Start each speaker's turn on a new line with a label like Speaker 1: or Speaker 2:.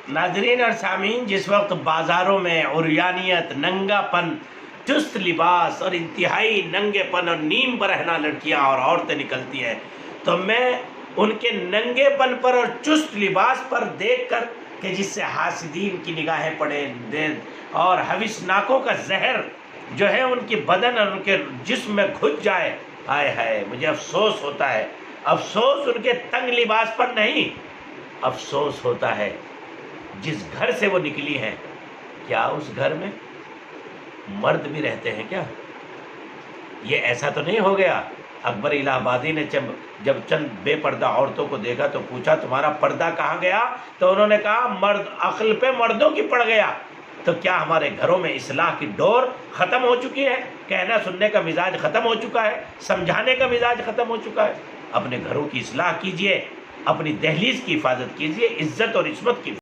Speaker 1: ناظرین اور سامعین، جس وقت بازاروں میں عریانیت، ننگا پن، چست لباس اور انتہائی ننگے پن اور نیم برہنہ لڑکیاں اور عورتیں نکلتی ہیں، تو میں ان کے ننگے پن پر اور چست لباس پر دیکھ کر کہ جس سے حاسدین کی نگاہیں پڑے اور حوثناکوں کا زہر جو ہے ان کی بدن اور ان کے جسم میں گھس جائے، ہائے ہائے مجھے افسوس ہوتا ہے۔ افسوس ان کے تنگ لباس پر نہیں، افسوس ہوتا ہے جس گھر سے وہ نکلی ہیں، کیا اس گھر میں مرد بھی رہتے ہیں کیا؟ یہ ایسا تو نہیں ہو گیا اکبر الہ آبادی نے جب چند بے پردہ عورتوں کو دیکھا تو پوچھا تمہارا پردہ کہاں گیا؟ تو انہوں نے کہا مرد عقل پہ مردوں کی پڑ گیا۔ تو کیا ہمارے گھروں میں اصلاح کی ڈور ختم ہو چکی ہے؟ کہنا سننے کا مزاج ختم ہو چکا ہے، سمجھانے کا مزاج ختم ہو چکا ہے؟ اپنے گھروں کی اصلاح کیجئے، اپنی دہلیز کی حفاظت کیجئے، عزت اور عصمت کی